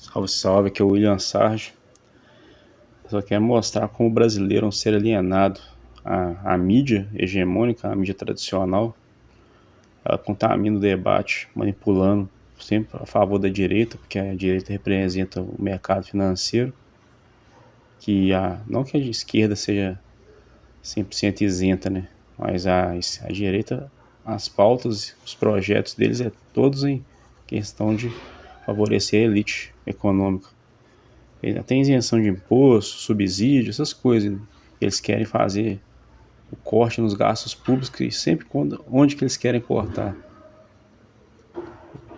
Salve, salve, aqui é o William Sarge. Eu só quero mostrar como o brasileiro é um ser alienado. A mídia hegemônica, a mídia tradicional, ela contamina o debate, manipulando sempre a favor da direita, porque a direita representa o mercado financeiro, não que a esquerda seja 100% isenta, né? Mas a direita, as pautas, os projetos deles é todos em questão de favorecer a elite econômica. Tem isenção de imposto, subsídio, essas coisas, né? Eles querem fazer o corte nos gastos públicos e sempre onde que eles querem cortar.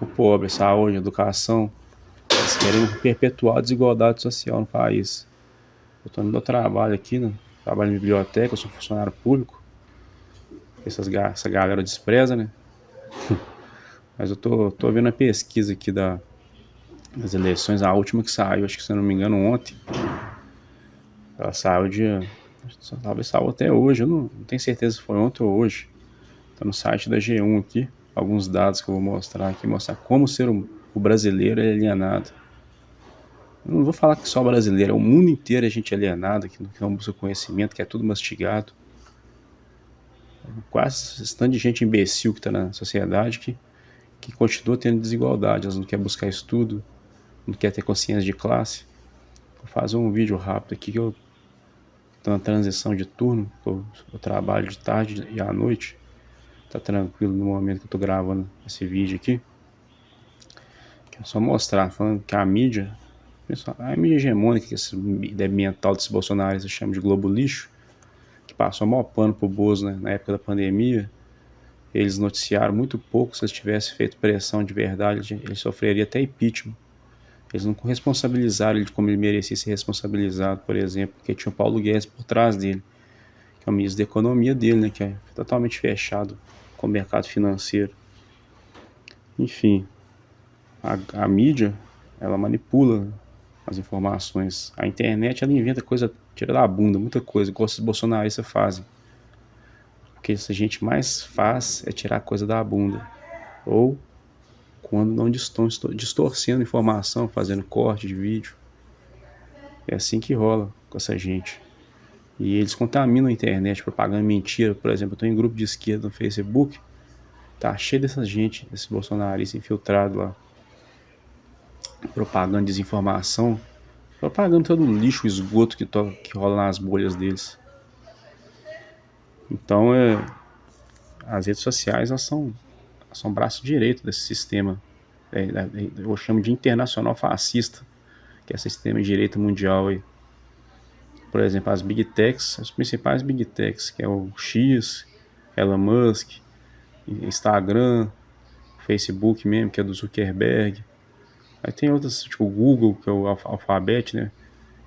O pobre, saúde, educação. Eles querem perpetuar a desigualdade social no país. Eu estou no meu trabalho aqui, né? Trabalho em biblioteca, eu sou funcionário público. Essa galera despreza, né? Mas eu tô vendo a pesquisa aqui das eleições, a última que saiu, acho que se eu não me engano, ontem. Ela saiu talvez saiu até hoje, eu não tenho certeza se foi ontem ou hoje. Tá no site da G1 aqui, alguns dados que eu vou mostrar aqui, mostrar como o brasileiro é alienado. Eu não vou falar que só o brasileiro, é o mundo inteiro é gente alienada, que não busca conhecimento, que é tudo mastigado. Quase esse tanto de gente imbecil que está na sociedade que continua tendo desigualdade, elas não querem buscar estudo, não querem ter consciência de classe. Vou fazer um vídeo rápido aqui que eu tô na transição de turno, eu trabalho de tarde e à noite. Tá tranquilo no momento que eu tô gravando esse vídeo aqui. Quero só mostrar, falando que a mídia hegemônica, que esse deve mental desse Bolsonaro se chama de Globo Lixo, que passou maior pano pro Bozo, né, na época da pandemia. Eles noticiaram muito pouco. Se eles tivessem feito pressão de verdade, ele sofreria até impeachment. Eles não responsabilizaram ele como ele merecia ser responsabilizado, por exemplo, porque tinha o Paulo Guedes por trás dele, que é o ministro da economia dele, né, que é totalmente fechado com o mercado financeiro. Enfim, a mídia, ela manipula as informações. A internet, ela inventa coisa, tira da bunda, muita coisa, igual esses bolsonaristas fazem. O que essa gente mais faz é tirar coisa da bunda. Ou quando não estão distorcendo informação, fazendo corte de vídeo. É assim que rola com essa gente. E eles contaminam a internet, propagando mentira. Por exemplo, eu estou em grupo de esquerda no Facebook, tá cheio dessa gente, desse bolsonarista infiltrado lá, propagando desinformação, propagando todo o lixo, o esgoto que rola nas bolhas deles. Então, as redes sociais, elas são braço direito desse sistema. Eu chamo de internacional fascista, que é esse sistema de direita mundial aí. Por exemplo, as Big Techs, as principais Big Techs, que é o X, Elon Musk, Instagram, Facebook mesmo, que é do Zuckerberg. Aí tem outras, tipo o Google, que é o Alphabet, né?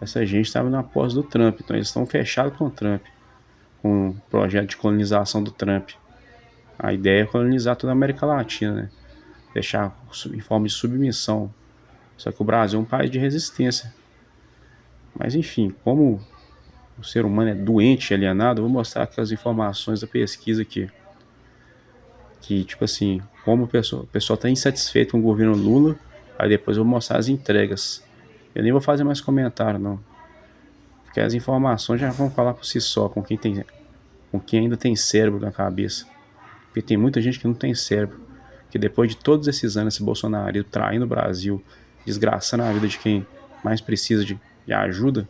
Essa gente estava na posse do Trump, então eles estão fechados com o Trump, com o projeto de colonização do Trump. A ideia é colonizar toda a América Latina, né? Deixar em forma de submissão. Só que o Brasil é um país de resistência. Mas enfim, como o ser humano é doente e alienado, eu vou mostrar aqui as informações da pesquisa aqui. Que, tipo assim, como o pessoal está insatisfeito com o governo Lula, aí depois eu vou mostrar as entregas. Eu nem vou fazer mais comentário, não. Porque as informações já vão falar por si só, com quem ainda tem cérebro na cabeça. Porque tem muita gente que não tem cérebro. Que depois de todos esses anos, esse Bolsonaro traindo o Brasil, desgraçando a vida de quem mais precisa de ajuda,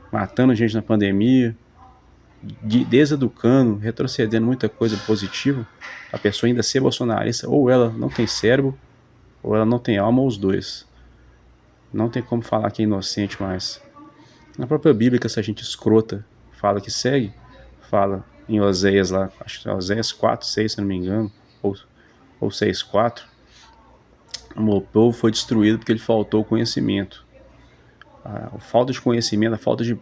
matando gente na pandemia, deseducando, retrocedendo muita coisa positiva, a pessoa ainda ser bolsonarista, ou ela não tem cérebro, ou ela não tem alma, ou os dois. Não tem como falar que é inocente mais. Na própria Bíblia, que essa gente escrota fala que segue, fala em Oséias lá, acho que é Oséias 4, 6, se não me engano, ou 6, 4, o povo foi destruído porque ele faltou conhecimento. A falta de conhecimento, a falta de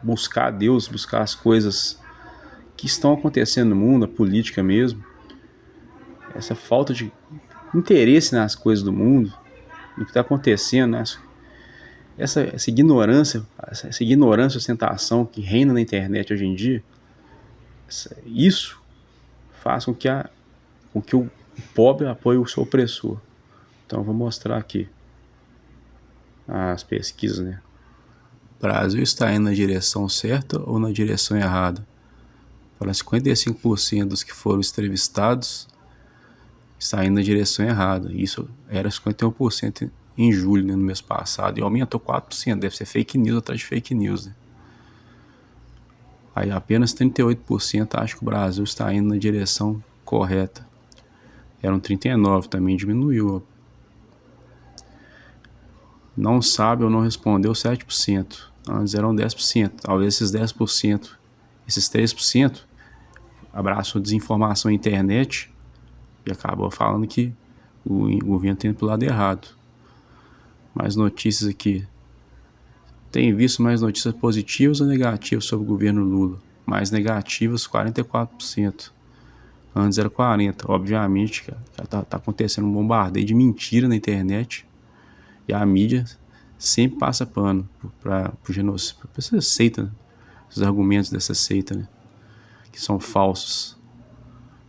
buscar Deus, buscar as coisas que estão acontecendo no mundo, a política mesmo, essa falta de interesse nas coisas do mundo, no que está acontecendo, né? essa ignorância, ostentação que reina na internet hoje em dia, isso faz com que o pobre apoie o seu opressor. Então eu vou mostrar aqui. as pesquisas, né? O Brasil está indo na direção certa ou na direção errada? Para 55% dos que foram entrevistados, está indo na direção errada. Isso era 51% em julho, né, no mês passado, e aumentou 4%. Deve ser fake news atrás de fake news, né? Aí apenas 38% acham que o Brasil está indo na direção correta. Eram 39%, também diminuiu. Não sabe ou não respondeu 7%. Antes eram 10%. Talvez esses 10%, esses 3% abraçou desinformação na internet e acabou falando que o governo está indo para o lado errado. Mais notícias aqui. Tem visto mais notícias positivas ou negativas sobre o governo Lula? Mais negativas, 44%. Antes era 40%. Obviamente, tá acontecendo um bombardeio de mentira na internet. E a mídia sempre passa pano para o genocídio, para essa seita, né? Os argumentos dessa seita, né? Que são falsos.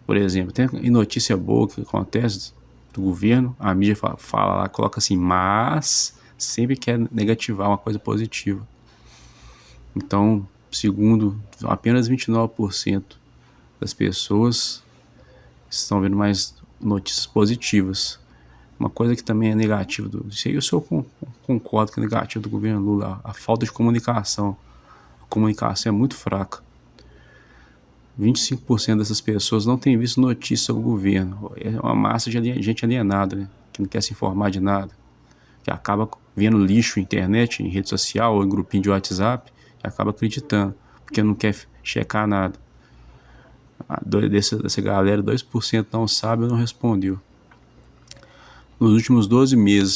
Por exemplo, tem notícia boa que acontece do governo, a mídia fala lá, coloca assim, mas sempre quer negativar uma coisa positiva. Então, segundo, apenas 29% das pessoas estão vendo mais notícias positivas. Uma coisa que também é negativa, isso aí eu concordo que é negativo do governo Lula, a falta de comunicação. A comunicação é muito fraca. 25% dessas pessoas não têm visto notícias sobre o governo. É uma massa de gente alienada, né? Que não quer se informar de nada, que acaba vendo lixo na internet, em rede social ou em grupinho de WhatsApp, e acaba acreditando, porque não quer checar nada. Dessa galera, 2% não sabe ou não respondeu. Nos últimos 12 meses,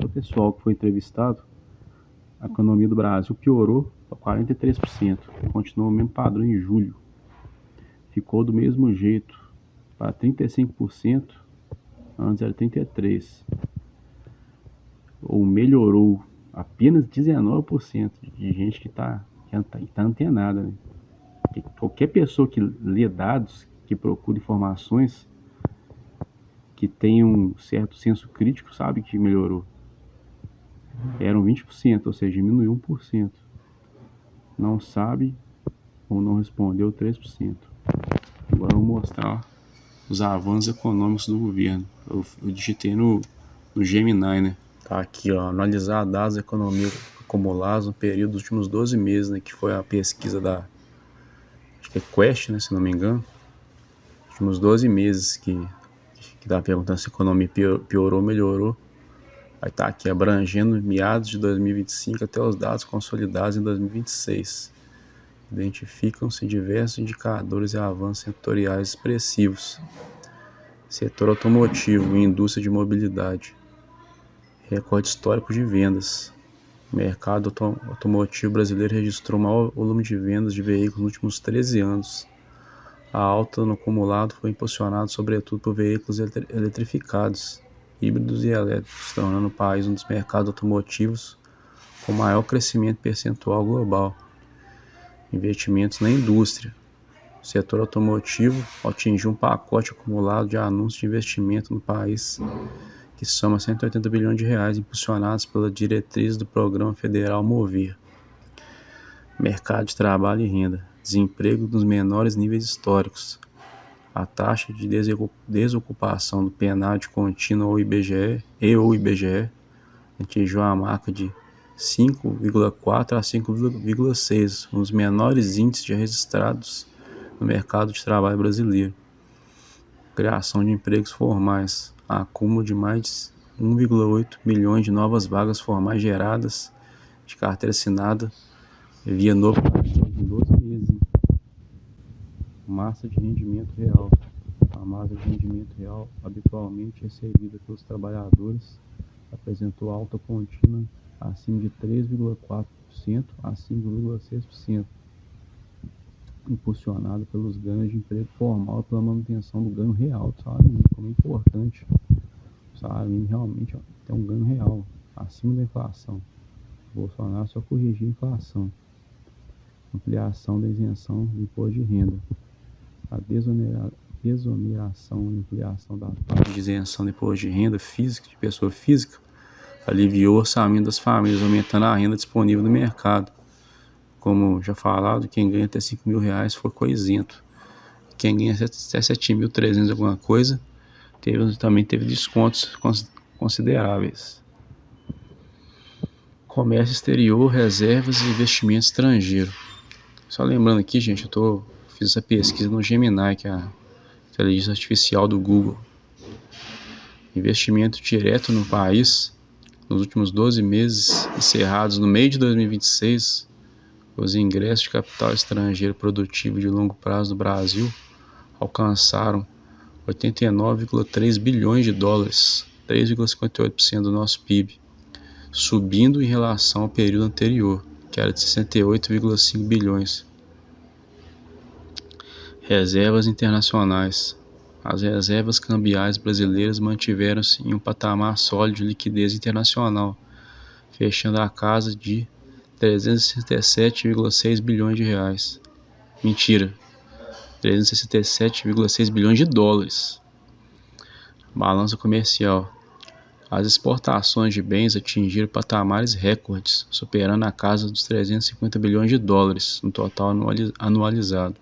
o pessoal que foi entrevistado, a economia do Brasil piorou para 43%, continuou o mesmo padrão em julho. Ficou do mesmo jeito para 35%, antes era 33%. Ou melhorou apenas 19% de gente que tá antenada, né? Qualquer pessoa que lê dados, que procura informações, que tem um certo senso crítico, sabe que melhorou. Eram 20%, ou seja, diminuiu 1%. Não sabe ou não respondeu 3%. Agora eu vou mostrar os avanços econômicos do governo. Eu digitei no Gemini, né? Tá aqui, ó, analisar dados da economia acumulados no período dos últimos 12 meses, né? Que foi a pesquisa da, acho que é Quest, né? Se não me engano. Últimos 12 meses que dá perguntando se a economia piorou ou melhorou. Aí tá aqui, abrangendo meados de 2025 até os dados consolidados em 2026. Identificam-se diversos indicadores e avanços setoriais expressivos. Setor automotivo e indústria de mobilidade. Recorde histórico de vendas. O mercado automotivo brasileiro registrou o maior volume de vendas de veículos nos últimos 13 anos. A alta no acumulado foi impulsionada sobretudo por veículos eletrificados, híbridos e elétricos, tornando o país um dos mercados automotivos com maior crescimento percentual global. Investimentos na indústria. O setor automotivo atingiu um pacote acumulado de anúncios de investimento no país que soma 180 bilhões de reais, impulsionados pela diretriz do Programa Federal Mover. Mercado de trabalho e renda. Desemprego nos menores níveis históricos. A taxa de desocupação do PNAD contínuo ou IBGE atingiu a marca de 5,4 a 5,6, um dos menores índices já registrados no mercado de trabalho brasileiro. Criação de empregos formais. Acúmulo de mais de 1,8 milhões de novas vagas formais geradas de carteira assinada via novo em 12 meses. Massa de rendimento real. A massa de rendimento real, habitualmente recebida pelos trabalhadores, apresentou alta contínua acima de 3,4% a 5,6%, impulsionado pelos ganhos de emprego formal e pela manutenção do ganho real do salário mínimo, como é importante. O salário mínimo realmente tem um ganho real, acima da inflação. O Bolsonaro só corrigiu a inflação. Ampliação da isenção do imposto de renda. A desoneração e ampliação da taxa de isenção do imposto de renda física, de pessoa física, aliviou o orçamento das famílias, aumentando a renda disponível no mercado. Como já falado, quem ganha até R$ 5.000 ficou isento. Quem ganha até 7.300 alguma coisa, também teve descontos consideráveis. Comércio exterior, reservas e investimento estrangeiro. Só lembrando aqui, gente, fiz essa pesquisa no Gemini, que é a inteligência artificial do Google. Investimento direto no país, nos últimos 12 meses encerrados no meio de 2026, os ingressos de capital estrangeiro produtivo de longo prazo do Brasil alcançaram 89,3 bilhões de dólares, 3,58% do nosso PIB, subindo em relação ao período anterior, que era de 68,5 bilhões. Reservas internacionais. As reservas cambiais brasileiras mantiveram-se em um patamar sólido de liquidez internacional, fechando a casa de 367,6 bilhões de reais. Mentira, 367,6 bilhões de dólares. Balança comercial. As exportações de bens atingiram patamares recordes, superando a casa dos 350 bilhões de dólares no total anualizado,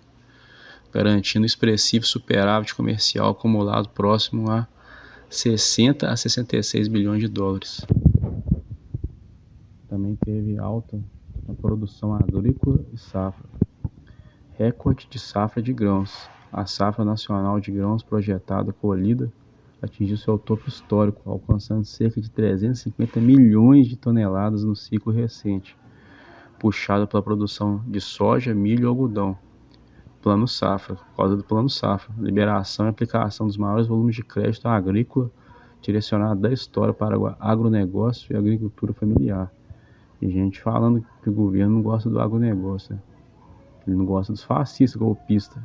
garantindo expressivo superávit comercial acumulado próximo a 60 a 66 bilhões de dólares. Também teve alta na produção agrícola e safra. Recorde de safra de grãos. A safra nacional de grãos projetada colhida atingiu seu topo histórico, alcançando cerca de 350 milhões de toneladas no ciclo recente, puxada pela produção de soja, milho e algodão. Plano Safra, por causa do Plano Safra, liberação e aplicação dos maiores volumes de crédito agrícola direcionado da história para o agronegócio e agricultura familiar. E gente falando que o governo não gosta do agronegócio, né? Ele não gosta dos fascistas golpistas,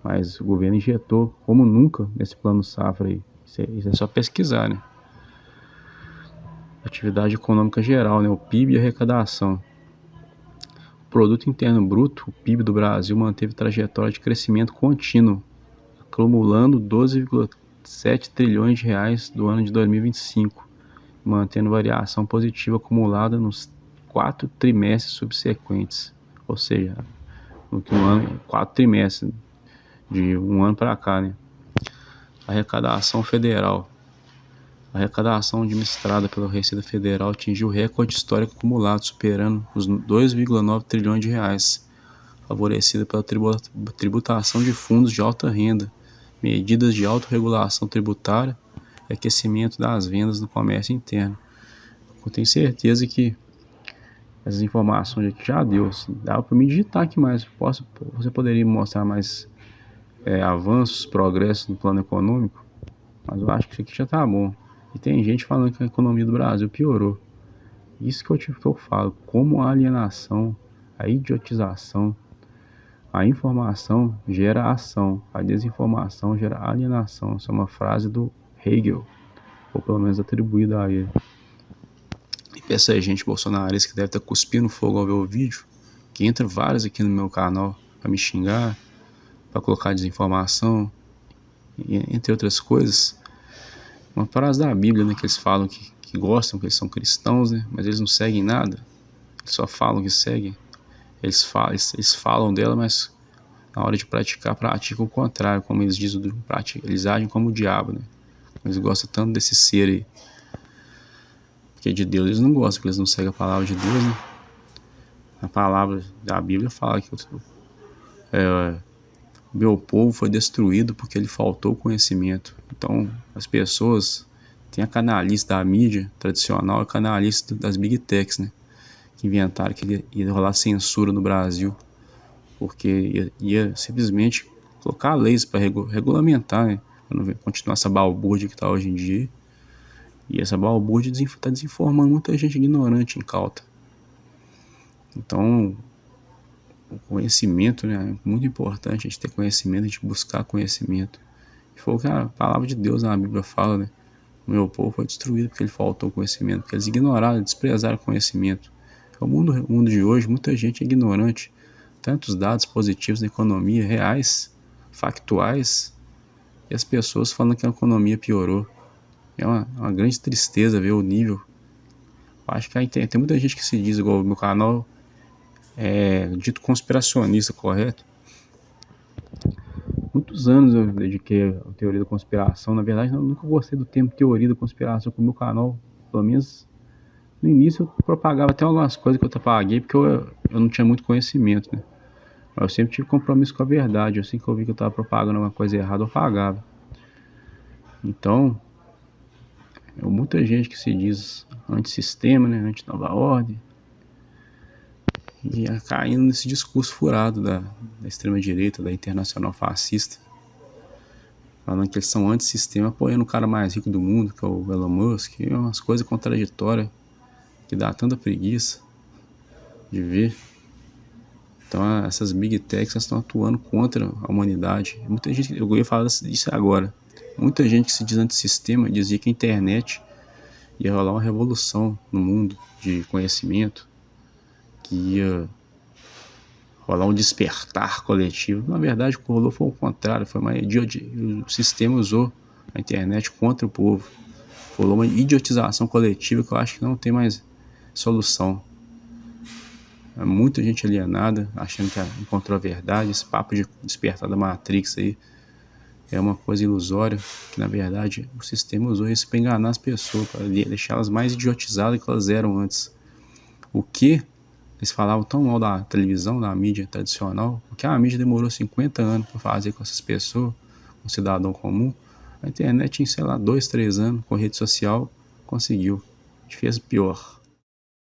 mas o governo injetou como nunca nesse Plano Safra aí. Isso é só pesquisar, né? Atividade econômica geral, né? O PIB e a arrecadação. O Produto Interno Bruto, o PIB do Brasil, manteve trajetória de crescimento contínuo, acumulando 12,7 trilhões de reais do ano de 2025, mantendo variação positiva acumulada nos 4 trimestres subsequentes, ou seja, no 4 trimestres de um ano para cá, né? Arrecadação federal. A arrecadação administrada pela Receita Federal atingiu recorde histórico acumulado, superando os 2,9 trilhões de reais, favorecida pela tributação de fundos de alta renda, medidas de autorregulação tributária e aquecimento das vendas no comércio interno. Eu tenho certeza que essas informações aqui já deu. Dá para me digitar aqui mais. Você poderia me mostrar mais avanços, progressos no plano econômico? Mas eu acho que isso aqui já tá bom. E tem gente falando que a economia do Brasil piorou. Isso que eu falo. Como a alienação, a idiotização, a informação gera ação, a desinformação gera alienação. Essa é uma frase do Hegel, ou pelo menos atribuída a ele. E peça aí, gente bolsonarista que deve estar cuspindo fogo ao ver o vídeo, que entra vários aqui no meu canal para me xingar, para colocar desinformação, entre outras coisas. Uma frase da Bíblia, né, que eles falam que gostam, que eles são cristãos, né, mas eles não seguem nada. Eles só falam que seguem. Eles falam dela, mas na hora de praticar, praticam o contrário, como eles dizem, eles agem como o diabo, né? Eles gostam tanto desse ser aí. Porque de Deus eles não gostam, porque eles não seguem a palavra de Deus, né? A palavra da Bíblia fala que meu povo foi destruído porque ele faltou conhecimento. Então, as pessoas têm a canalista da mídia tradicional e a canalista das big techs, né? Que inventaram que ia rolar censura no Brasil, porque ia simplesmente colocar leis para regulamentar, né? Para não continuar essa balbúrdia que está hoje em dia. E essa balbúrdia está desinformando muita gente ignorante, incauta. Então, o conhecimento, né, é muito importante a gente ter conhecimento, a gente buscar conhecimento. E foi o que a palavra de Deus na Bíblia fala, né? O meu povo foi destruído porque ele faltou conhecimento, porque eles ignoraram, desprezaram o conhecimento. O mundo de hoje, muita gente é ignorante. Tantos dados positivos na economia, reais, factuais, e as pessoas falando que a economia piorou. É uma grande tristeza ver o nível acho que tem muita gente que se diz, igual o meu canal, dito conspiracionista, correto? Muitos anos eu dediquei à teoria da conspiração. Na verdade, eu nunca gostei do termo teoria da conspiração com o meu canal. Pelo menos no início eu propagava até algumas coisas que eu propaguei porque eu não tinha muito conhecimento, né? Mas eu sempre tive compromisso com a verdade. Assim que eu vi que eu estava propagando alguma coisa errada, eu apagava. Então, muita gente que se diz antissistema, né? Anti-nova ordem. E caindo nesse discurso furado da extrema-direita, da internacional fascista. Falando que eles são antissistema, apoiando o cara mais rico do mundo, que é o Elon Musk. É umas coisas contraditórias que dá tanta preguiça de ver. Então essas big techs estão atuando contra a humanidade. Muita gente, eu ia falar disso agora. Muita gente que se diz antissistema dizia que a internet ia rolar uma revolução no mundo de conhecimento, que ia rolar um despertar coletivo. Na verdade, o que rolou foi o contrário. Foi o sistema usou a internet contra o povo. Rolou uma idiotização coletiva que eu acho que não tem mais solução. É muita gente alienada, achando que encontrou a verdade. Esse papo de despertar da Matrix aí é uma coisa ilusória, que na verdade o sistema usou isso para enganar as pessoas, para deixá-las mais idiotizadas do que elas eram antes. O que eles falavam tão mal da televisão, da mídia tradicional, porque a mídia demorou 50 anos para fazer com essas pessoas, um cidadão comum. A internet em, sei lá, 2, 3 anos, com rede social, conseguiu. A gente fez pior.